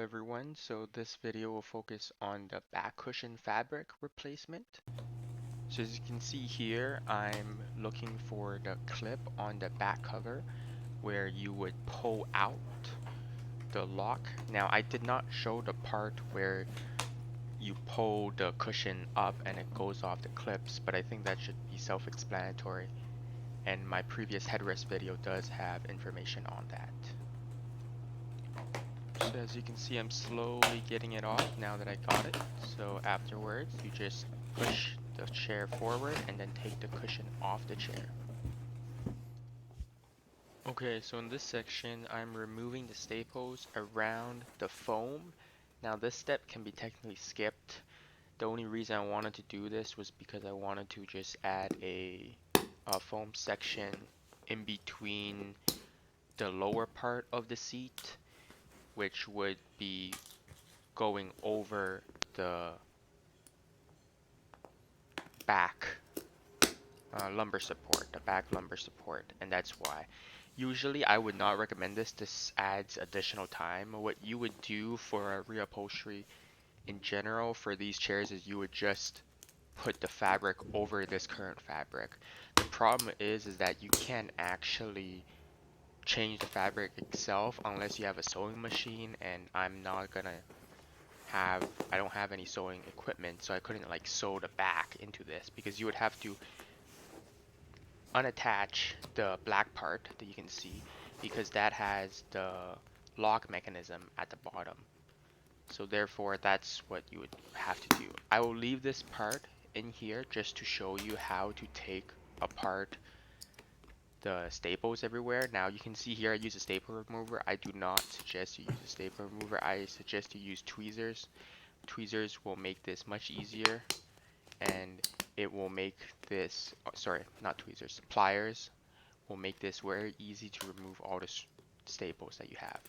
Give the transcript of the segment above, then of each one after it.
everyone, so this video will focus on the back cushion fabric replacement. So as you can see here, I'm looking for the clip on the back cover where you would pull out the lock. Now I did not show the part where you pull the cushion up and it goes off the clips, but I think that should be self-explanatory, and my previous headrest video does have information on that. So as you can see, I'm slowly getting it off now that I got it. So afterwards, you just push the chair forward and then take the cushion off the chair. Okay, so in this section, I'm removing the staples around the foam. Now this step can be technically skipped. The only reason I wanted to do this was because I wanted to just add a foam section in between the lower part of the seat, which would be going over the back lumbar support, and that's why. Usually I would not recommend this. This adds additional time. What you would do for a reupholstery in general for these chairs is you would just put the fabric over this current fabric. The problem is that you can't actually change the fabric itself unless you have a sewing machine, and I don't have any sewing equipment, so I couldn't like sew the back into this, because you would have to unattach the black part that you can see, because that has the lock mechanism at the bottom. So therefore that's what you would have to do. I will leave this part in here just to show you how to take apart the staples everywhere. Now you can see here I use a staple remover. I do not suggest you use a staple remover. I suggest you use tweezers. Tweezers will make this much easier, and it will make this, sorry, not tweezers, pliers will make this very easy to remove all the staples that you have.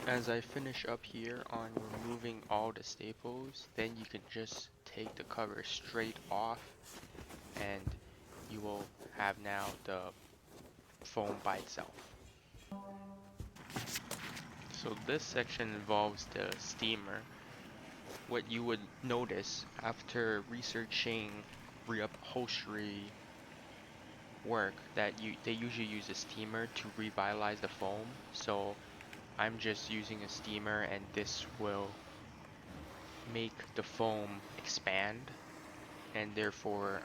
As I finish up here on removing all the staples, then you can just take the cover straight off and you will have now the foam by itself. So this section involves the steamer. What you would notice after researching reupholstery work that they usually use a steamer to revitalize the foam. So I'm just using a steamer and this will make the foam expand, and therefore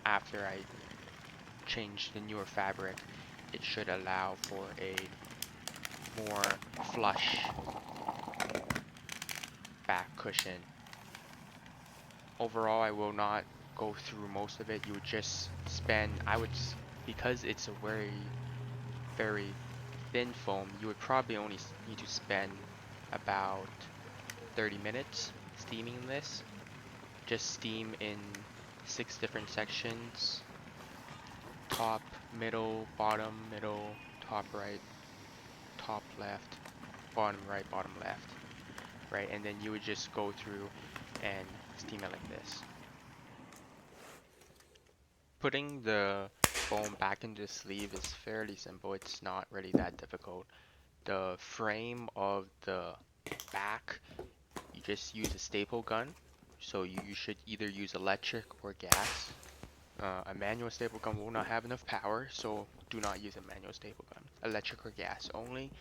after I change the newer fabric it should allow for a more flush back cushion. Overall I will not go through most of it. You would just spend, because it's a very thin foam, you would probably only need to spend about 30 minutes steaming this. Just steam in 6 different sections: top, middle, bottom, middle, top right, top left, bottom right, bottom left, right? And then you would just go through and steam it like this. Putting the foam back into the sleeve is fairly simple. It's not really that difficult. The frame of the back, you just use a staple gun. So you should either use electric or gas. A manual staple gun will not have enough power, so do not use a manual staple gun. Electric or gas only.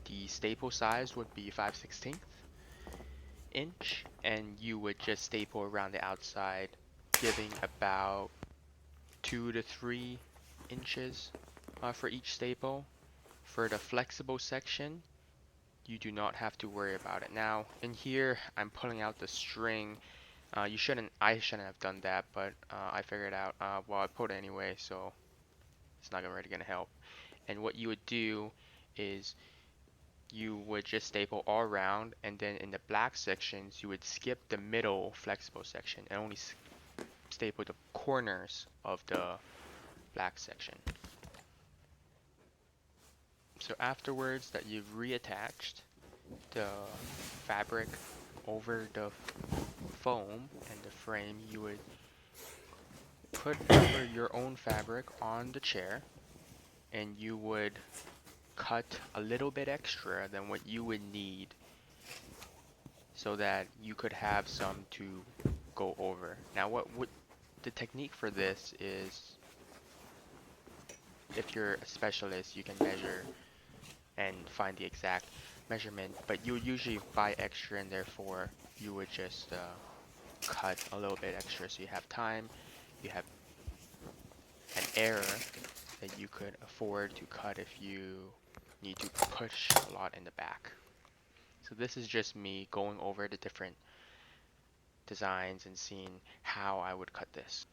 The staple size would be 5/16 inch, and you would just staple around the outside, giving about 2 to 3 inches for each staple. For the flexible section, you do not have to worry about it. Now, in here, I'm pulling out the string. I shouldn't have done that, but I figured out, well, I put it anyway, so it's not really gonna help. And what you would do is you would just staple all around, and then in the black sections, you would skip the middle flexible section and only staple the corners of the black section. So afterwards that you've reattached the fabric over the foam and the frame, you would put over your own fabric on the chair, and you would cut a little bit extra than what you would need so that you could have some to go over. Now the technique for this is, if you're a specialist, you can measure and find the exact measurement, but you would usually buy extra, and therefore you would just cut a little bit extra so you have time, you have an error that you could afford to cut if you need to push a lot in the back. So this is just me going over the different designs and seeing how I would cut this.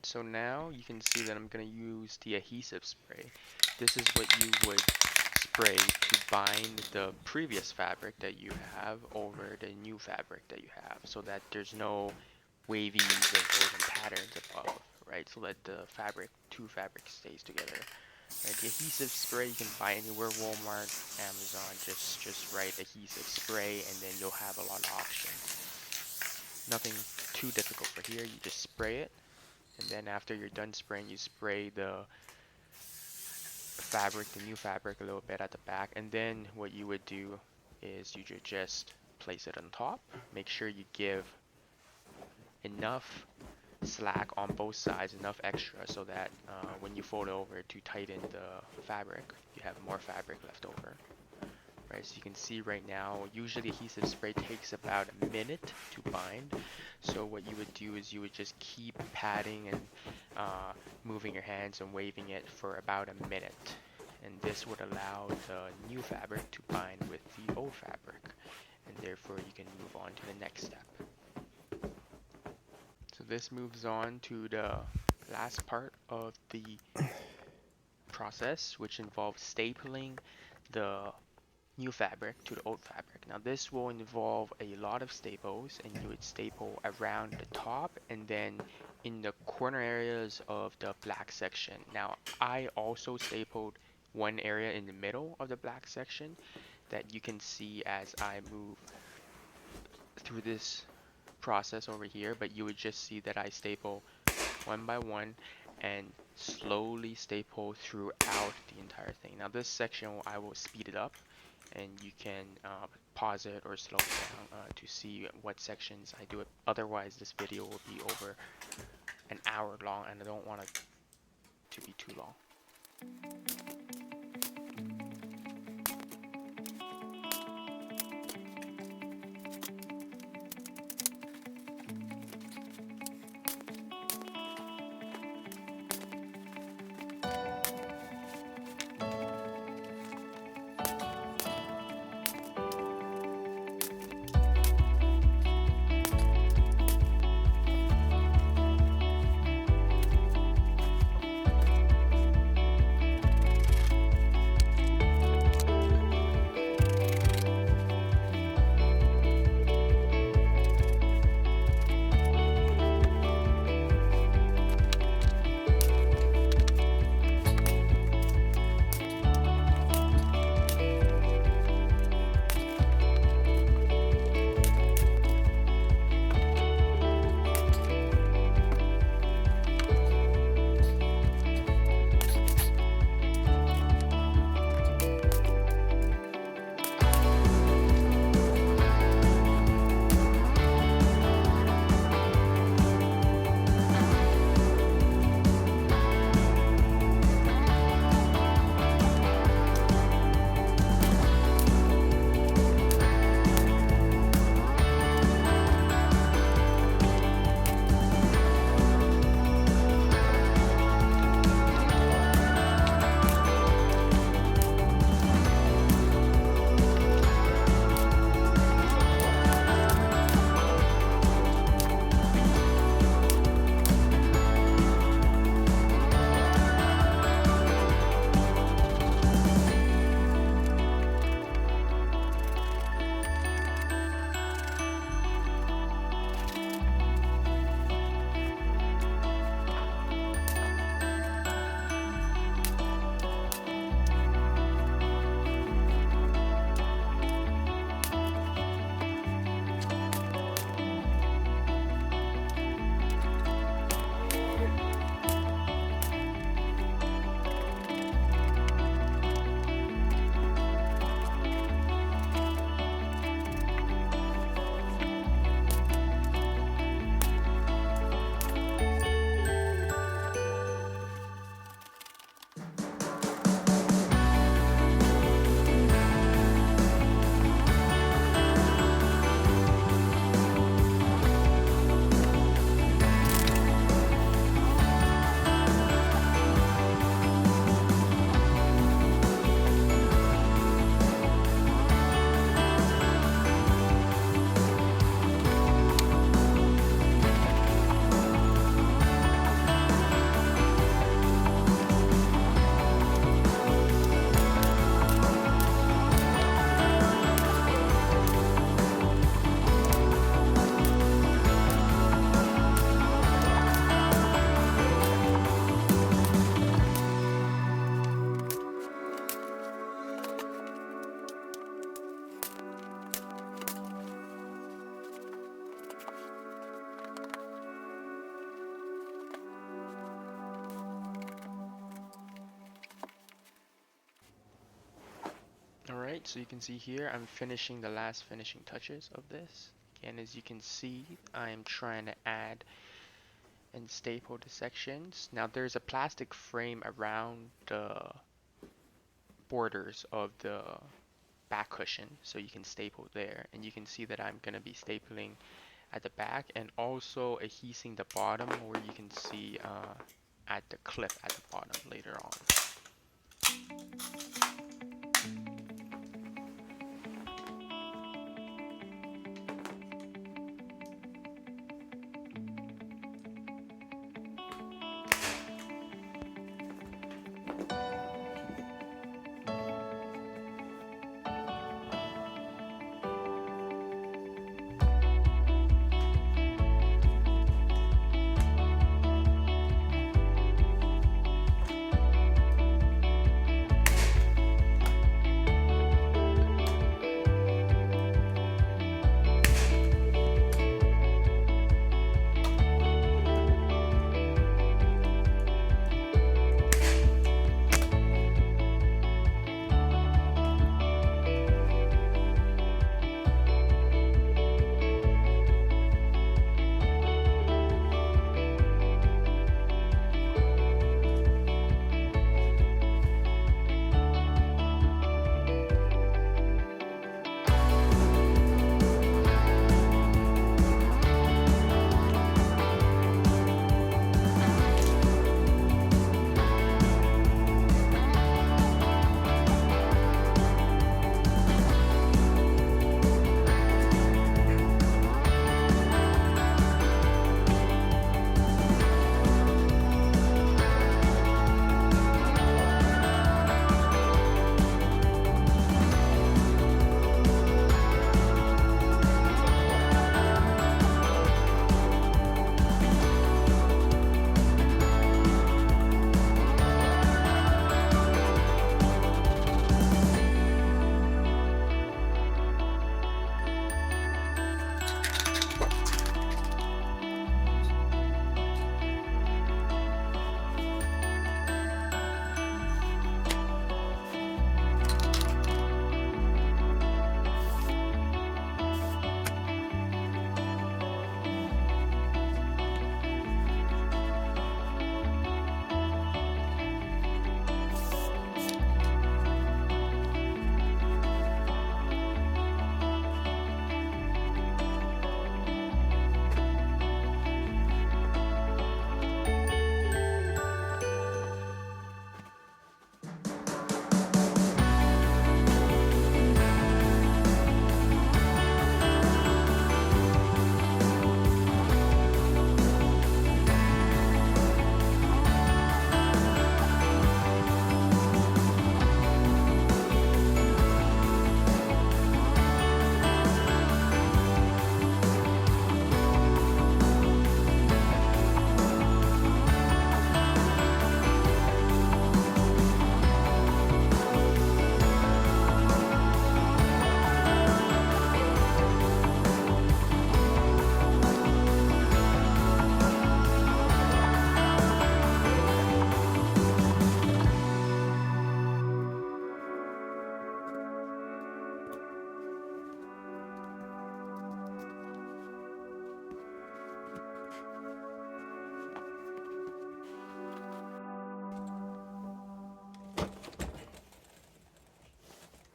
So now you can see that I'm going to use the adhesive spray. This is what you would spray to bind the previous fabric that you have over the new fabric that you have, so that there's no wavies and woven patterns above, right? So that the two fabrics stays together. Right? The adhesive spray you can buy anywhere, Walmart, Amazon. Just write adhesive spray, and then you'll have a lot of options. Nothing too difficult for here. You just spray it, and then after you're done spraying, you spray the new fabric a little bit at the back, and then what you would do is you just place it on top. Make sure you give enough slack on both sides, enough extra, so that when you fold over to tighten the fabric, you have more fabric left over. Right, so you can see right now, usually adhesive spray takes about a minute to bind. So what you would do is you would just keep patting and moving your hands and waving it for about a minute. And this would allow the new fabric to bind with the old fabric. And therefore you can move on to the next step. So this moves on to the last part of the process, which involves stapling the new fabric to the old fabric. Now this will involve a lot of staples, and you would staple around the top and then in the corner areas of the black section. Now I also stapled one area in the middle of the black section that you can see as I move through this process over here, but you would just see that I staple one by one and slowly staple throughout the entire thing. Now this section I will speed it up, and you can pause it or slow it down to see what sections I do it. Otherwise this video will be over an hour long, and I don't want it to be too long. so you can see here I'm finishing the last finishing touches of this. Again, as you can see, I am trying to add and staple the sections. Now there's a plastic frame around the borders of the back cushion, so you can staple there, and you can see that I'm going to be stapling at the back and also adhesing the bottom, where you can see at the clip at the bottom later on.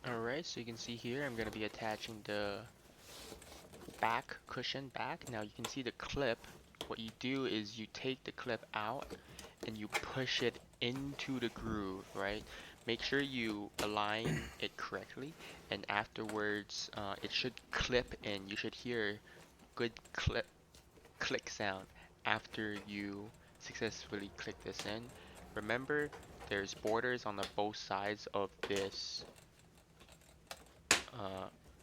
Alright, so you can see here I'm going to be attaching the back cushion back. Now you can see the clip. What you do is you take the clip out and you push it into the groove, right? Make sure you align it correctly, and afterwards it should clip in. You should hear good click sound after you successfully click this in. Remember, there's borders on the both sides of this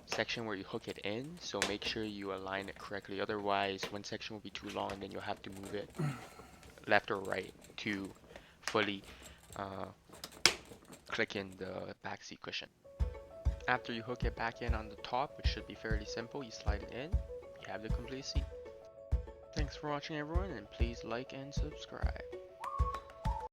section where you hook it in, so make sure you align it correctly. Otherwise, one section will be too long, and then you'll have to move it left or right to fully click in the back seat cushion. After you hook it back in on the top, which should be fairly simple, you slide it in, you have the complete seat. Thanks for watching everyone, and please like and subscribe.